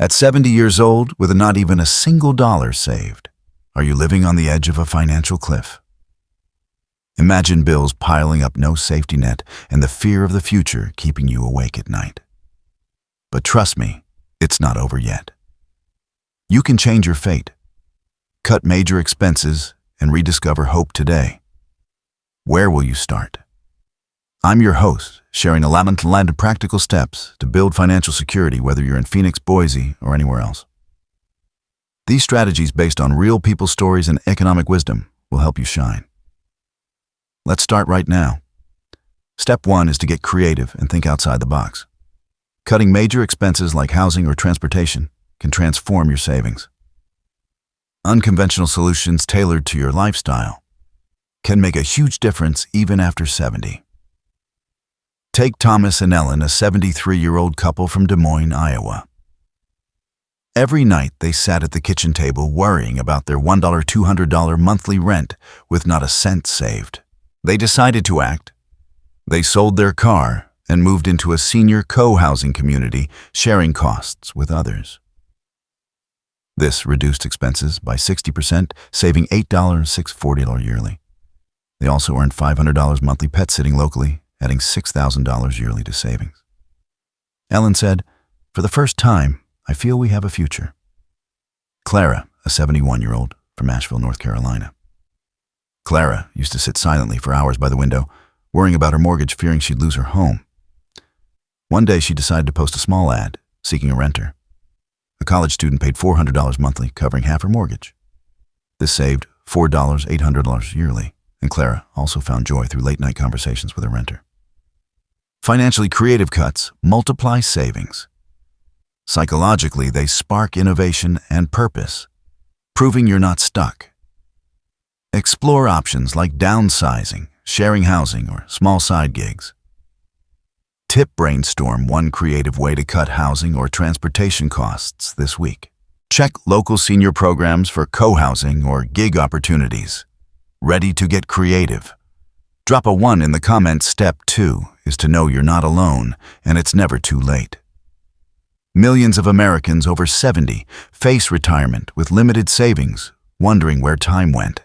At 70 years old, with not even a single dollar saved, are you living on the edge of a financial cliff? Imagine bills piling up, no safety net, and the fear of the future keeping you awake at night. But trust me, it's not over yet. You can change your fate, cut major expenses, and rediscover hope today. Where will you start? I'm your host, sharing 11 practical steps to build financial security, whether you're in Phoenix, Boise, or anywhere else. These strategies, based on real people's stories and economic wisdom, will help you shine. Let's start right now. Step 1 is to get creative and think outside the box. Cutting major expenses like housing or transportation can transform your savings. Unconventional solutions tailored to your lifestyle can make a huge difference even after 70. Take Thomas and Ellen, a 73-year-old couple from Des Moines, Iowa. Every night they sat at the kitchen table worrying about their $200 monthly rent with not a cent saved. They decided to act. They sold their car and moved into a senior co-housing community, sharing costs with others. This reduced expenses by 60%, saving $8,640 yearly. They also earned $500 monthly pet sitting locally, adding $6,000 yearly to savings. Ellen said, "For the first time, I feel we have a future." Clara, a 71-year-old from Asheville, North Carolina. Clara used to sit silently for hours by the window, worrying about her mortgage, fearing she'd lose her home. One day she decided to post a small ad, seeking a renter. A college student paid $400 monthly, covering half her mortgage. This saved $800 yearly, and Clara also found joy through late-night conversations with her renter. Financially creative cuts multiply savings. Psychologically, they spark innovation and purpose, proving you're not stuck. Explore options like downsizing, sharing housing, or small side gigs. Brainstorm one creative way to cut housing or transportation costs this week. Check local senior programs for co-housing or gig opportunities. Ready to get creative? Drop a 1 in the comments. Step 2 is to know you're not alone, and it's never too late. Millions of Americans over 70 face retirement with limited savings, wondering where time went.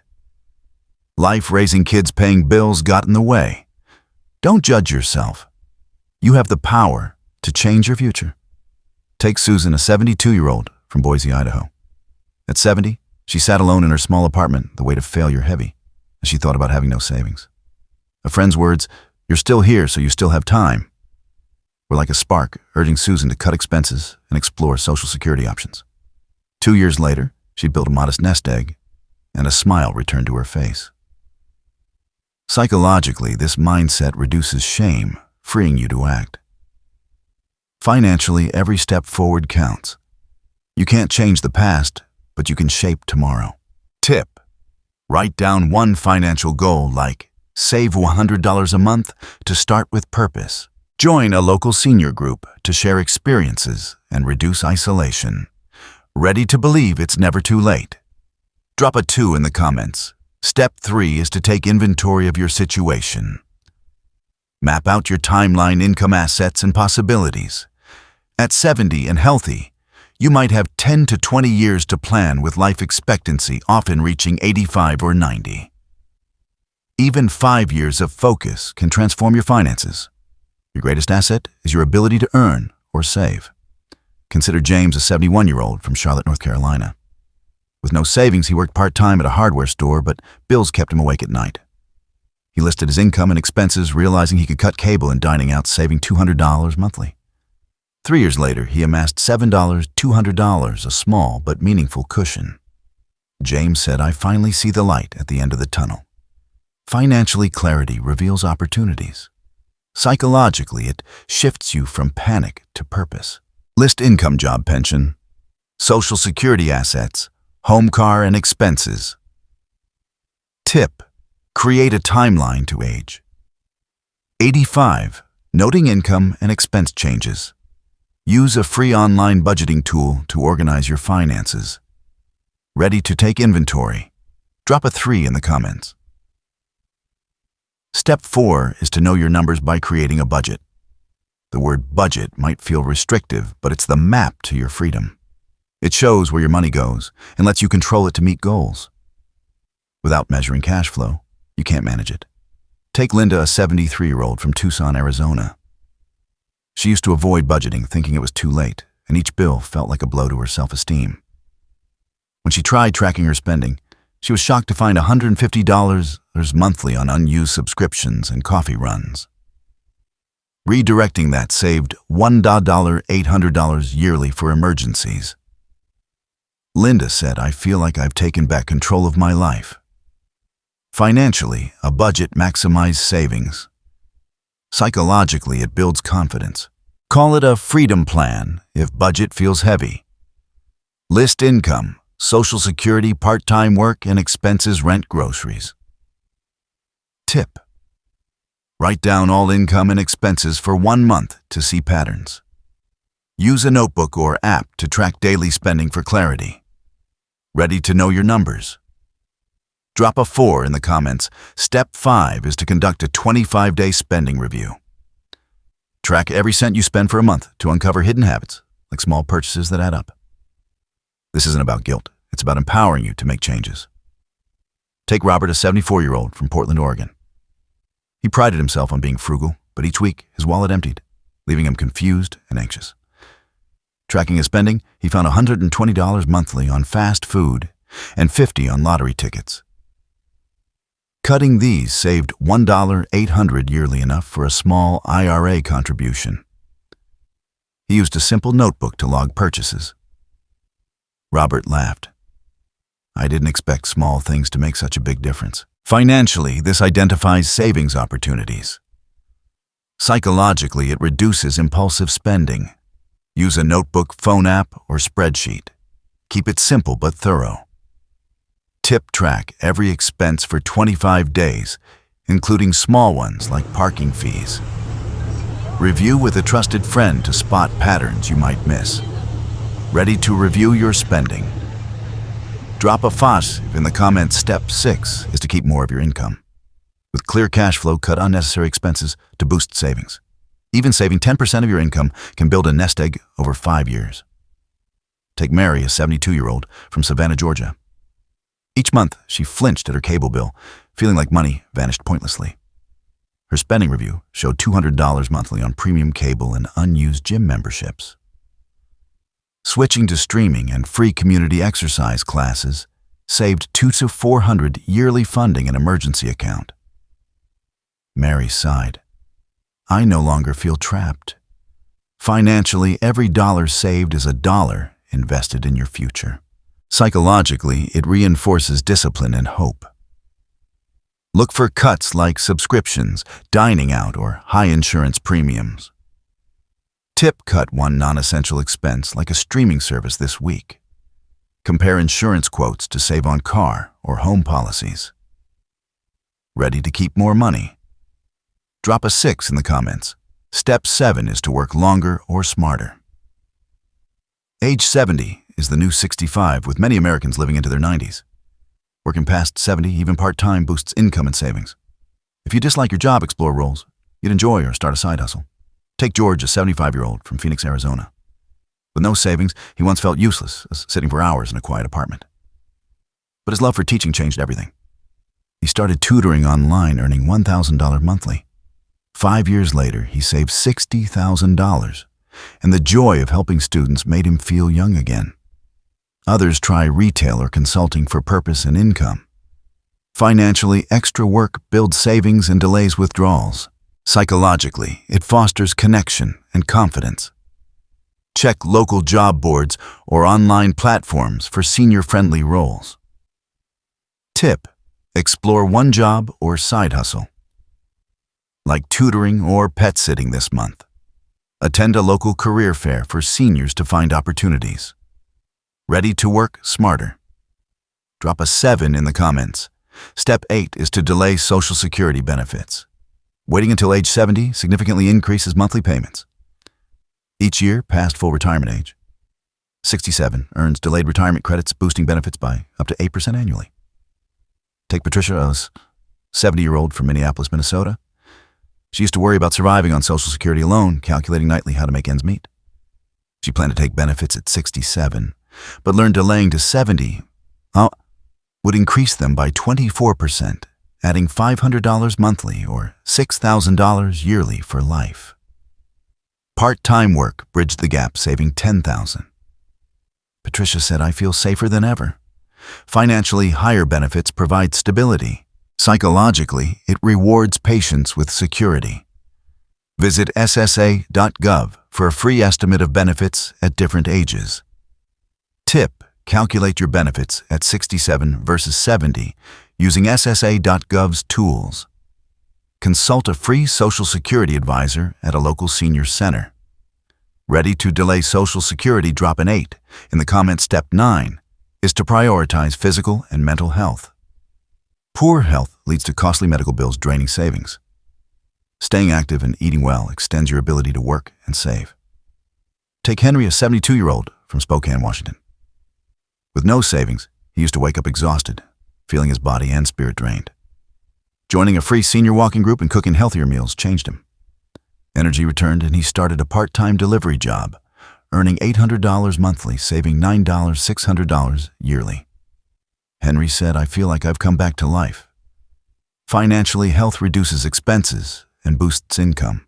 Life, raising kids, paying bills got in the way. Don't judge yourself. You have the power to change your future. Take Susan, a 72-year-old from Boise, Idaho. At 70, she sat alone in her small apartment, the weight of failure heavy, as she thought about having no savings. A friend's words, "You're still here, so you still have time," were like a spark, urging Susan to cut expenses and explore Social Security options. 2 years later, she'd built a modest nest egg, and a smile returned to her face. Psychologically, this mindset reduces shame, freeing you to act. Financially, every step forward counts. You can't change the past, but you can shape tomorrow. Tip: write down one financial goal like save $100 a month to start with purpose. Join a local senior group to share experiences and reduce isolation. Ready to believe it's never too late? Drop a 2 in the comments. Step 3 is to take inventory of your situation. Map out your timeline, income, assets, and possibilities. At 70 and healthy, you might have 10 to 20 years to plan, with life expectancy often reaching 85 or 90. Even 5 years of focus can transform your finances. Your greatest asset is your ability to earn or save. Consider James, a 71-year-old from Charlotte, North Carolina. With no savings, he worked part-time at a hardware store, but bills kept him awake at night. He listed his income and expenses, realizing he could cut cable and dining out, saving $200 monthly. 3 years later, he amassed $200, a small but meaningful cushion. James said, "I finally see the light at the end of the tunnel." Financially, clarity reveals opportunities. Psychologically, it shifts you from panic to purpose. List income, job, pension, Social Security assets, home, car, and expenses. Tip: create a timeline to age. 85. Noting income and expense changes. Use a free online budgeting tool to organize your finances. Ready to take inventory? Drop a 3 in the comments. Step 4 is to know your numbers by creating a budget. The word budget might feel restrictive, but it's the map to your freedom. It shows where your money goes and lets you control it to meet goals. Without measuring cash flow, you can't manage it. Take Linda, a 73-year-old from Tucson, Arizona. She used to avoid budgeting, thinking it was too late, and each bill felt like a blow to her self-esteem. When she tried tracking her spending, she was shocked to find $150 monthly on unused subscriptions and coffee runs. Redirecting that saved $800 yearly for emergencies. Linda said, "I feel like I've taken back control of my life." Financially, a budget maximizes savings. Psychologically, it builds confidence. Call it a freedom plan if budget feels heavy. List income, Social Security, part-time work, and expenses, rent, groceries. Tip: write down all income and expenses for 1 month to see patterns. Use a notebook or app to track daily spending for clarity. Ready to know your numbers? Drop a 4 in the comments. Step 5 is to conduct a 25-day spending review. Track every cent you spend for a month to uncover hidden habits, like small purchases that add up. This isn't about guilt. It's about empowering you to make changes. Take Robert, a 74-year-old from Portland, Oregon. He prided himself on being frugal, but each week his wallet emptied, leaving him confused and anxious. Tracking his spending, he found $120 monthly on fast food and $50 on lottery tickets. Cutting these saved $1,800 yearly, enough for a small IRA contribution. He used a simple notebook to log purchases. Robert laughed. "I didn't expect small things to make such a big difference." Financially, this identifies savings opportunities. Psychologically, it reduces impulsive spending. Use a notebook, phone app, or spreadsheet. Keep it simple but thorough. Tip: track every expense for 25 days, including small ones like parking fees. Review with a trusted friend to spot patterns you might miss. Ready to review your spending? Drop a 5 in the comments. Step 6 is to keep more of your income. With clear cash flow, cut unnecessary expenses to boost savings. Even saving 10% of your income can build a nest egg over 5 years. Take Mary, a 72-year-old from Savannah, Georgia. Each month, she flinched at her cable bill, feeling like money vanished pointlessly. Her spending review showed $200 monthly on premium cable and unused gym memberships. Switching to streaming and free community exercise classes saved $200 to $400 yearly funding an emergency account. Mary sighed. "I no longer feel trapped. Financially, every dollar saved is a dollar invested in your future." Psychologically, it reinforces discipline and hope. Look for cuts like subscriptions, dining out, or high insurance premiums. Tip: cut one non-essential expense like a streaming service this week. Compare insurance quotes to save on car or home policies. Ready to keep more money? Drop a 6 in the comments. Step 7 is to work longer or smarter. Age 70 is the new 65, with many Americans living into their 90s. Working past 70, even part-time, boosts income and savings. If you dislike your job, explore roles you'd enjoy or start a side hustle. Take George, a 75-year-old from Phoenix, Arizona. With no savings, he once felt useless, sitting for hours in a quiet apartment. But his love for teaching changed everything. He started tutoring online, earning $1,000 monthly. 5 years later, he saved $60,000, and the joy of helping students made him feel young again. Others try retail or consulting for purpose and income. Financially, extra work builds savings and delays withdrawals. Psychologically, it fosters connection and confidence. Check local job boards or online platforms for senior-friendly roles. Tip: explore one job or side hustle, like tutoring or pet sitting this month. Attend a local career fair for seniors to find opportunities. Ready to work smarter? Drop a 7 in the comments. Step 8 is to delay Social Security benefits. Waiting until age 70 significantly increases monthly payments. Each year past full retirement age. 67 earns delayed retirement credits, boosting benefits by up to 8% annually. Take Patricia, a 70-year-old from Minneapolis, Minnesota. She used to worry about surviving on Social Security alone, calculating nightly how to make ends meet. She planned to take benefits at 67, but learned delaying to 70 would increase them by 24%, adding $500 monthly or $6,000 yearly for life. Part-time work bridged the gap, saving $10,000. Patricia said, I feel safer than ever. Financially, higher benefits provide stability. Psychologically, it rewards patience with security. Visit ssa.gov for a free estimate of benefits at different ages. Tip: calculate your benefits at 67 versus 70 using ssa.gov's tools. Consult a free Social Security advisor at a local senior center. Ready to delay Social Security? Drop an 8 in the comment. Step 9 is to prioritize physical and mental health. Poor health leads to costly medical bills, draining savings. Staying active and eating well extends your ability to work and save. Take Henry, a 72-year-old from Spokane, Washington. With no savings, he used to wake up exhausted, feeling his body and spirit drained. Joining a free senior walking group and cooking healthier meals changed him. Energy returned and he started a part-time delivery job, earning $800 monthly, saving $600 yearly. Henry said, I feel like I've come back to life. Financially, health reduces expenses and boosts income.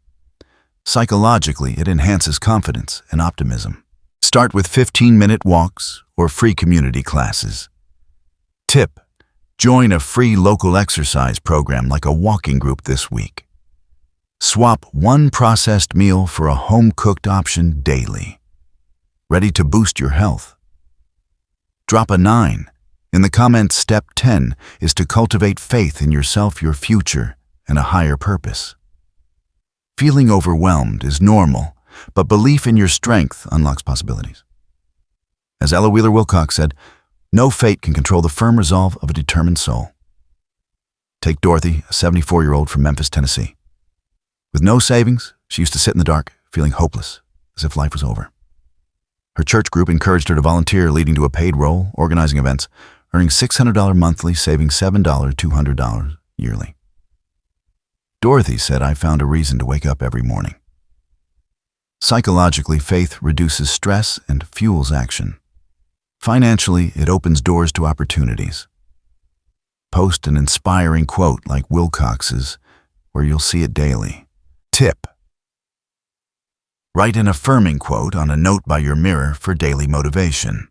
Psychologically, it enhances confidence and optimism. Start with 15-minute walks or free community classes. Tip: join a free local exercise program like a walking group this week. Swap one processed meal for a home-cooked option daily. Ready to boost your health? Drop a 9 in the comments. Step 10 is to cultivate faith in yourself, your future, and a higher purpose. Feeling overwhelmed is normal, but belief in your strength unlocks possibilities. As Ella Wheeler Wilcox said, no fate can control the firm resolve of a determined soul. Take Dorothy, a 74-year-old from Memphis, Tennessee. With no savings, she used to sit in the dark, feeling hopeless, as if life was over. Her church group encouraged her to volunteer, leading to a paid role, organizing events, earning $600 monthly, saving $200 yearly. Dorothy said, I found a reason to wake up every morning. Psychologically, faith reduces stress and fuels action. Financially, it opens doors to opportunities. Post an inspiring quote like Wilcox's, where you'll see it daily. Tip: write an affirming quote on a note by your mirror for daily motivation.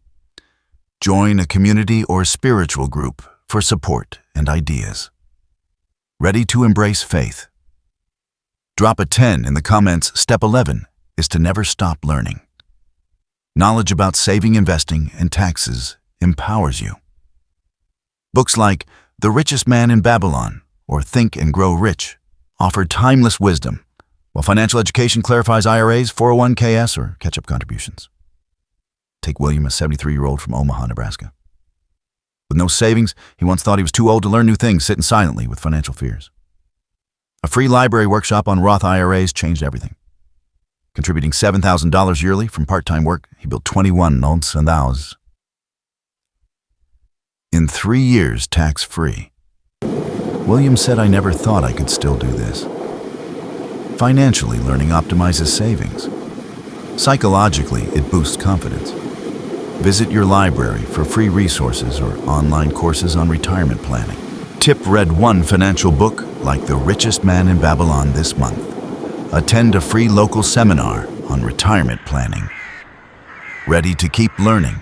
Join a community or spiritual group for support and ideas. Ready to embrace faith? Drop a 10 in the comments. Step 11 is to never stop learning. Knowledge about saving, investing, and taxes empowers you. Books like The Richest Man in Babylon or Think and Grow Rich offer timeless wisdom, while financial education clarifies IRAs, 401ks, or catch-up contributions. Take William, a 73-year-old from Omaha, Nebraska. With no savings, he once thought he was too old to learn new things, sitting silently with financial fears. A free library workshop on Roth IRAs changed everything. Contributing $7,000 yearly from part-time work, he built 21 $1,000 in 3 years, tax-free. William said, I never thought I could still do this. Financially, learning optimizes savings. Psychologically, it boosts confidence. Visit your library for free resources or online courses on retirement planning. Tip: read one financial book like The Richest Man in Babylon this month. Attend a free local seminar on retirement planning. Ready to keep learning?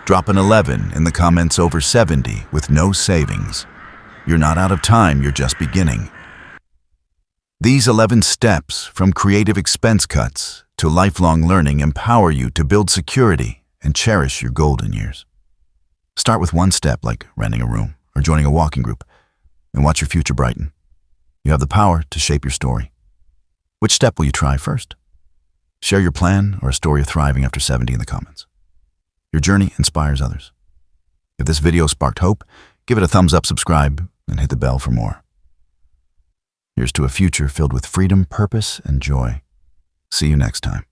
Drop an 11 in the comments. Over 70 with no savings. You're not out of time, you're just beginning. These 11 steps, from creative expense cuts to lifelong learning, empower you to build security and cherish your golden years. Start with one step, like renting a room or joining a walking group, and watch your future brighten. You have the power to shape your story. Which step will you try first? Share your plan or a story of thriving after 70 in the comments. Your journey inspires others. If this video sparked hope, give it a thumbs up, subscribe, and hit the bell for more. Here's to a future filled with freedom, purpose, and joy. See you next time.